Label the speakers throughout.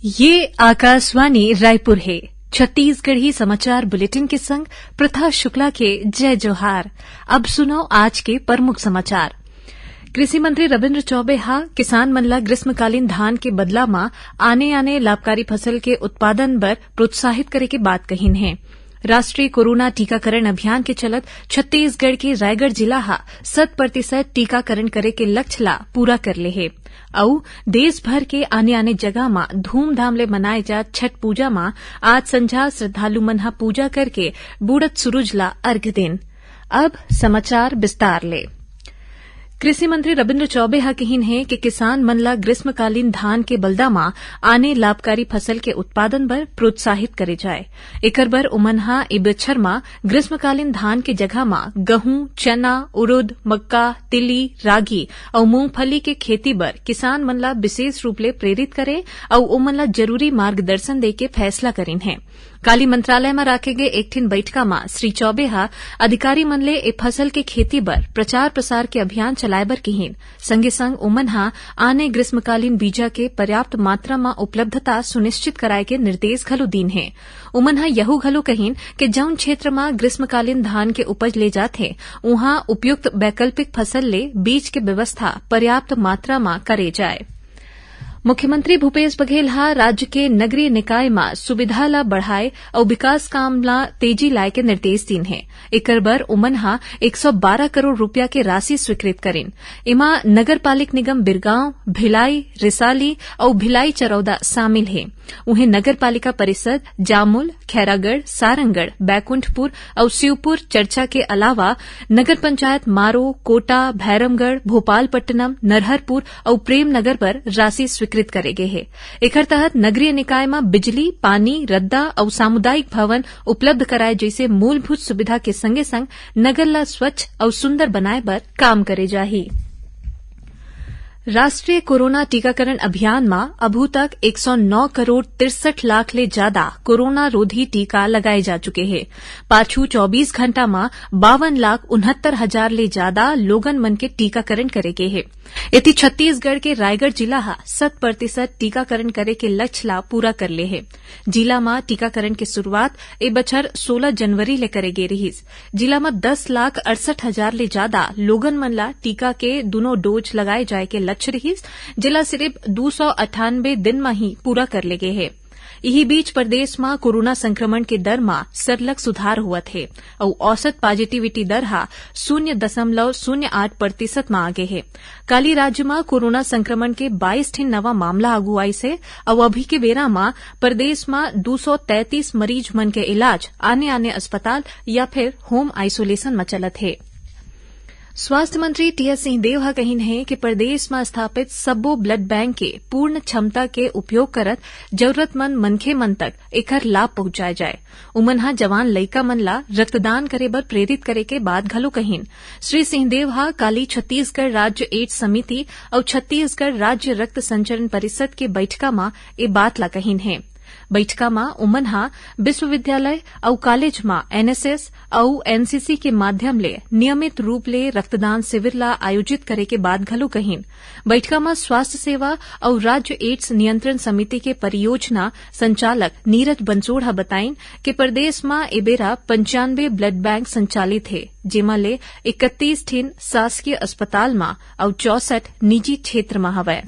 Speaker 1: ये आकाशवाणी रायपुर है। छत्तीसगढ़ी समाचार बुलेटिन के संग प्रथा शुक्ला के जय जोहार। अब सुनो आज के प्रमुख समाचार। कृषि मंत्री रविन्द्र चौबे किसान मन ला ग्रीष्मकालीन धान के बदला में आने लाभकारी फसल के उत्पादन बर प्रोत्साहित करे के बात कहीन है। राष्ट्रीय कोरोना टीकाकरण अभियान के चलत छत्तीसगढ़ के रायगढ़ जिला 100% टीकाकरण करे के लक्ष्य ला पूरा कर ले है। और देश भर के आने जगह में धूमधाम ले मनाए जात छठ पूजा में आज संझा श्रद्धालु मन पूजा करके बूढ़त सूरज ला अर्घ्य देन। अब समाचार विस्तार ले। कृषि मंत्री रविन्द्र चौबे कहीन है कि किसान मन ला ग्रीष्मकालीन धान के बलदा में आने लाभकारी फसल के उत्पादन बर प्रोत्साहित करे जाए। एकर बर उमन ए बछर में ग्रीष्मकालीन धान के जगह में गहूं, चना, उड़द, मक्का, तिली, रागी और मूंगफली के खेती बर किसान मन ला विशेष रूप ले प्रेरित करे और उमन ला जरूरी मार्गदर्शन दे के फैसला करीन है। काली मंत्रालय में राखे गए एक ठिन बैठका में श्री चौबे अधिकारी मन ले ए फसल के खेती बर प्रचार प्रसार के अभियान चलाए बर कहीन। संगे संग उमन आने ग्रीष्मकालीन बीजा के पर्याप्त मात्रा में उपलब्धता सुनिश्चित कराए के निर्देश घलो दीन है। उमन यहू घलो कहीन कि जौन क्षेत्र में ग्रीष्मकालीन धान के उपज ले जाथे उहाँ उपयुक्त वैकल्पिक फसल ले बीज के व्यवस्था पर्याप्त मात्रा में करे जाए। मुख्यमंत्री भूपेश बघेल राज्य के नगरीय निकाय में सुविधा ला बढ़ाए और विकास काम ला तेजी लाए के निर्देश दीन है। एकर बर उमन 112 करोड़ रुपया के राशि स्वीकृत करेन। इमा नगर पालिक निगम बिरगांव, भिलाई, रिसाली और भिलाई चरौदा शामिल है। उन्हें नगर पालिका परिषद जामुल, खैरागढ़, सारंगढ़, बैकुंठपुर और शिवपुर चर्चा के अलावा नगर पंचायत मारो, कोटा, भैरमगढ़, भोपालपट्टनम, नरहरपुर और प्रेमनगर पर राशि स्वीकृत करे गए है। एकर तहत नगरीय निकाय में बिजली, पानी, रद्दा और सामुदायिक भवन उपलब्ध कराए जैसे मूलभूत सुविधा के संगे संग नगर ला स्वच्छ और सुंदर बनाए बर काम करे जाही। राष्ट्रीय कोरोना टीकाकरण अभियान में अभू तक 109 करोड़ 63 लाख ले ज्यादा कोरोना रोधी टीका लगाए जा चुके हैं। पाछू 24 घंटा में 52,69,000 ले ज्यादा लोगन मन के टीकाकरण करे गए है। इति छत्तीसगढ़ के रायगढ़ जिला 100% टीकाकरण करे के लक्ष्य ला पूरा कर ले है। जिला में टीकाकरण की शुरुआत ए बछर 16 जनवरी ले करे गे रहीस। जिला में 10,68,000 ले ज्यादा लोगन मन ला टीका के दोनों डोज लगाए जाए के लक्ष्य रहीस। जिला सिर्फ 298 दिन में ही पूरा कर ले गए है। यही बीच प्रदेश में कोरोना संक्रमण के दर में सरलग सुधार हुआ थे और औसत पॉजिटिविटी दर 0.08% में आगे है। काली राज्य में कोरोना संक्रमण के 22 ठिन नवा मामला आगू आई से और अभी के बेरा में प्रदेश में 233 मरीज मन के इलाज आने अस्पताल या फिर होम आइसोलेशन में चलत है। स्वास्थ्य मंत्री टीएस सिंहदेव कहीन है कि प्रदेश में स्थापित सब्बो ब्लड बैंक के पूर्ण क्षमता के उपयोग करत जरूरतमंद मनखे मन तक एकर लाभ पहुंचाए जाए। उमन जवान लइका मन ला रक्तदान करे बर प्रेरित करे के बाद घलो कहीन। श्री सिंहदेव काली छत्तीसगढ़ राज्य एड्स समिति और छत्तीसगढ़ राज्य रक्त संचरण परिषद के बैठका में ए बात ला कहीन है। बैठका में उमन विश्वविद्यालय और कॉलेज में एनएसएस और एनसीसी के माध्यम ले नियमित रूप ले रक्तदान शिविर ला आयोजित करे के बाद घलो कहीन। बैठका में स्वास्थ्य सेवा और राज्य एड्स नियंत्रण समिति के परियोजना संचालक नीरज बंसोड़ बताइन कि प्रदेश में एबेरा 95 ब्लड बैंक संचालित है, जेमा ले 31 ठिन शासकीय अस्पताल में और 64 निजी क्षेत्र में हवय।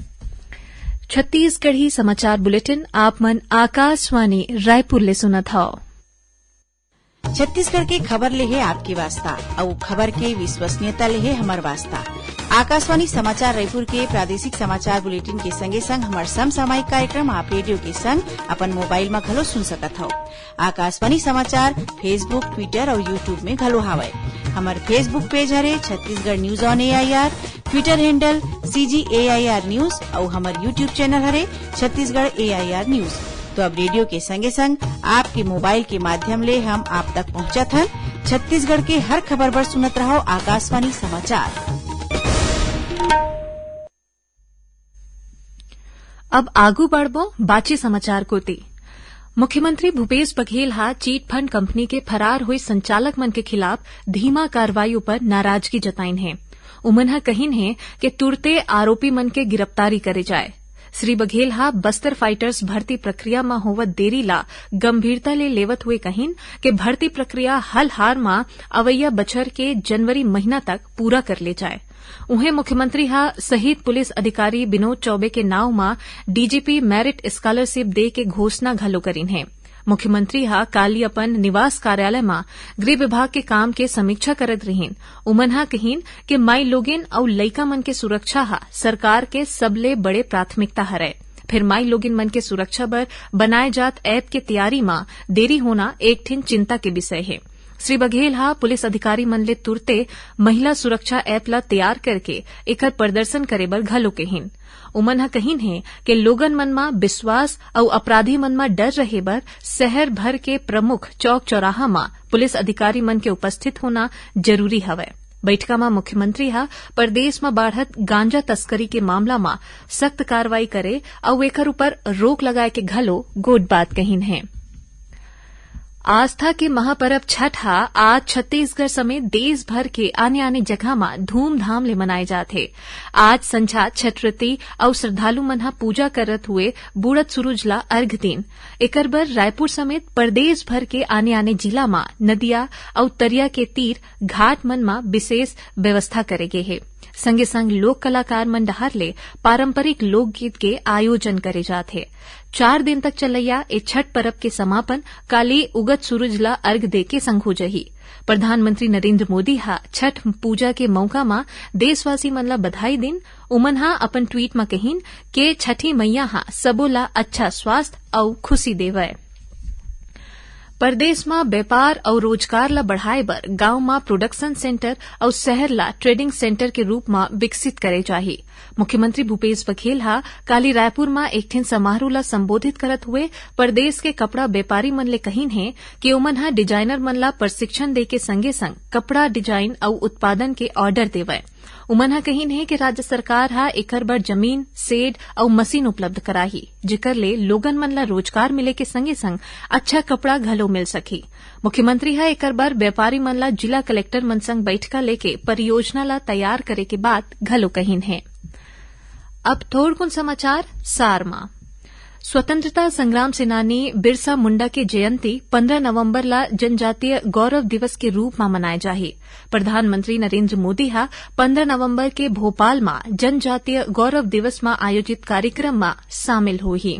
Speaker 1: छत्तीसगढ़ी समाचार बुलेटिन आप मन आकाशवाणी रायपुर ले सुनत हव।
Speaker 2: छत्तीसगढ़ के खबर ले है आपके वास्ता और खबर के विश्वसनीयता ले है हमार वास्ता। आकाशवाणी समाचार रायपुर के प्रादेशिक समाचार बुलेटिन के संगे संग हमार समसामयिक कार्यक्रम आप रेडियो के संग अपन मोबाइल में घलो सुन सकत हव। आकाशवाणी समाचार फेसबुक, ट्विटर और यूट्यूब में घलो हावय। हमार फेसबुक पेज हरे Chhattisgarh news on AIR, Twitter handle CGAIR news और हमार यूट्यूब चैनल हरे छत्तीसगढ़ AIR न्यूज। तो अब रेडियो के संगे संग आपके मोबाइल के माध्यम ले हम आप तक पहुंचत हन। छत्तीसगढ़ के हर खबर पर सुनत रहो आकाशवाणी समाचार।
Speaker 1: अब आगू बढ़बो बाची समाचार कोती। मुख्यमंत्री Bhupesh Baghel chit fund company के फरार हुए संचालक मन के खिलाफ धीमा कार्रवाई पर नाराजगी जताइन है। उमन कहीन है कि तुरते आरोपी मन के गिरफ्तारी करे जाए। श्री बघेल हा बस्तर फाइटर्स भर्ती प्रक्रिया में होवत देरी ला गंभीरता ले लेवत हुए कहिन कि भर्ती प्रक्रिया हल हार में अवैया बछर के जनवरी महीना तक पूरा कर ले जाए। उन्हें मुख्यमंत्री हा शहीद पुलिस अधिकारी विनोद चौबे के नाव में डीजीपी मेरिट स्कॉलरशिप दे के घोषणा घलो करीन है। मुख्यमंत्री हा काली अपन निवास कार्यालय में गृह विभाग के काम के समीक्षा करत रहीन। उमन हा कहीन कि माई लोगिन और लइका मन के सुरक्षा हा सरकार के सबले बड़े प्राथमिकता हरय। फिर माई लोगिन मन के सुरक्षा बर बनाए जात ऐप के तैयारी में देरी होना एक ठिन चिंता के विषय है। श्री बघेल हा पुलिस अधिकारी मन ले तुरते महिला सुरक्षा ऐप ला तैयार करके एकर प्रदर्शन करे बर घलो कहीन। उमन हा कहीन है कि लोगन मन में विश्वास और अपराधी मन में डर रहे बर शहर भर के प्रमुख चौक चौराहा में पुलिस अधिकारी मन के उपस्थित होना जरूरी हवय। बैठका में मुख्यमंत्री हा प्रदेश में बाढ़त गांजा तस्करी के मामला में सख्त कार्रवाई करे और एकर ऊपर रोक लगाए के घलो गोट बात कहीन है। आस्था के महापर्व छठ हा आज छत्तीसगढ़ समेत देश भर के आने जगह में धूमधाम ले मनाए जाते। आज संझा छठव्रती और श्रद्धालु मन हा पूजा करत हुए बूढ़त सूरज ला अर्घ दिन। एकर बर रायपुर समेत प्रदेश भर के आने जिला में नदिया और तरिया के तीर घाट मन में विशेष व्यवस्था करे गे है। संगे संग लोक कलाकार मन डहार ले पारंपरिक लोकगीत के आयोजन करे जाते। 4 दिन तक चलैया ए छठ पर्व के समापन काली उगत सूरज ला अर्घ दे के संग हो जही। प्रधानमंत्री नरेंद्र मोदी हा छठ पूजा के मौका में देशवासी मन ला बधाई दिन। उमन हा अपन ट्वीट में कहीन के छठी मैया हा सबो ला अच्छा स्वास्थ्य और खुशी देवय। प्रदेश में व्यापार और रोजगार ला बढ़ाए बर गांव में प्रोडक्शन सेंटर और शहर ला ट्रेडिंग सेंटर के रूप में विकसित करे चाहिए। मुख्यमंत्री भूपेश बघेल हा काली रायपुर में एक ठिन समारोह ला संबोधित करत हुए प्रदेश के कपड़ा व्यापारी मन ले कहीन है कि उमन हा डिजाइनर मन ला प्रशिक्षण दे के संगे संग कपड़ा डिजाइन और उत्पादन के ऑर्डर देवय। उमन हा कहीन है कि राज्य सरकार हा एकर बर जमीन, सेड और मशीन उपलब्ध कराही, जेकर ले लोगन मन ला रोजगार मिले के संगे संग अच्छा कपड़ा घलो मिल सकी। मुख्यमंत्री हा एकर बर व्यापारी मन ला जिला कलेक्टर मन संग बैठका लेके परियोजना ला तैयार करे के बात घलो कहीन है। अब थोड़कुन समाचार सार मा। स्वतंत्रता संग्राम सेनानी बिरसा मुंडा के जयंती 15 नवंबर ला जनजातीय गौरव दिवस के रूप में मनाए जाही। प्रधानमंत्री नरेंद्र मोदी हा 15 नवंबर के भोपाल में जनजातीय गौरव दिवस में आयोजित कार्यक्रम में शामिल होही।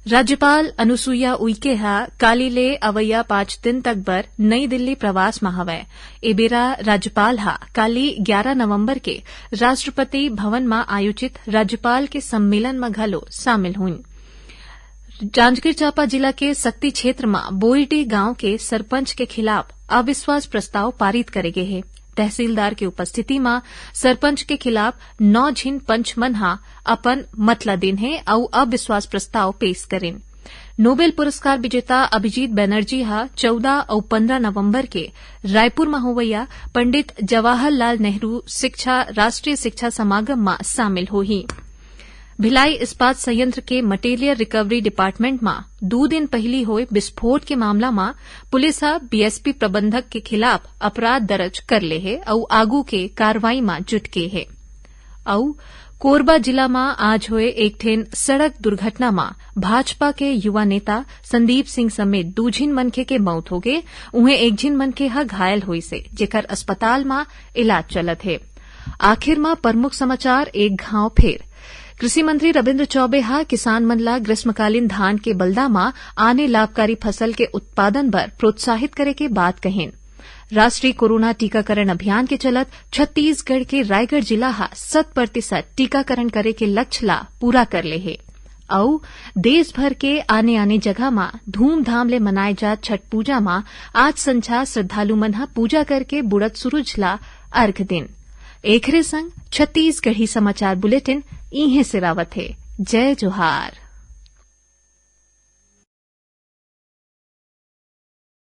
Speaker 1: राज्यपाल अनुसुईया उइके हा काली ले अवैया 5 दिन तक बर नई दिल्ली प्रवास में हवय। ए बेरा राज्यपाल हा काली 11 नवंबर के राष्ट्रपति भवन में आयोजित राज्यपाल के सम्मेलन में घलो शामिल हुई। जांजगीर चांपा जिला के सक्ती क्षेत्र में बोईडी गांव के सरपंच के खिलाफ अविश्वास प्रस्ताव पारित करे गए है। तहसीलदार की उपस्थिति में सरपंच के खिलाफ 9 झिन पंच मन हा अपन मतला दिन है और अविश्वास प्रस्ताव पेश करें। नोबेल पुरस्कार विजेता अभिजीत बनर्जी हा 14 और 15 नवंबर के रायपुर में होवैया पंडित जवाहरलाल नेहरू राष्ट्रीय शिक्षा समागम में शामिल होही। भिलाई इस्पात संयंत्र के मटेरियल रिकवरी डिपार्टमेंट में 2 दिन पहली हुए विस्फोट के मामला में पुलिस हा बीएसपी प्रबंधक के खिलाफ अपराध दर्ज कर ले है और आगू के कार्रवाई में जुट के है। और कोरबा जिला में आज हुए एक ठेन सड़क दुर्घटना में भाजपा के युवा नेता संदीप सिंह समेत 2 झिन मनखे के मौत हो गए। उन्हें 1 झिन मनखे हा घायल हुई से जेकर अस्पताल में इलाज चलत है। आखिर में प्रमुख समाचार एक घाव फेर। कृषि मंत्री रविन्द्र चौबे हा किसान मन ला ग्रीष्मकालीन धान के बलदा में आने लाभकारी फसल के उत्पादन बर प्रोत्साहित करे के बात कहेन। राष्ट्रीय कोरोना टीकाकरण अभियान के चलत छत्तीसगढ़ के रायगढ़ जिला हा 100% टीकाकरण करे के लक्ष्य ला पूरा कर ले है। और देश भर के आने जगह में धूमधाम ले मनाए जात छठ पूजा में आज संझा श्रद्धालु मन हा पूजा करके बुड़त सूरज ला अर्घ दिन। एकरे संग छत्तीसगढ़ी समाचार बुलेटिन इहे सिरावत है। जय जोहार।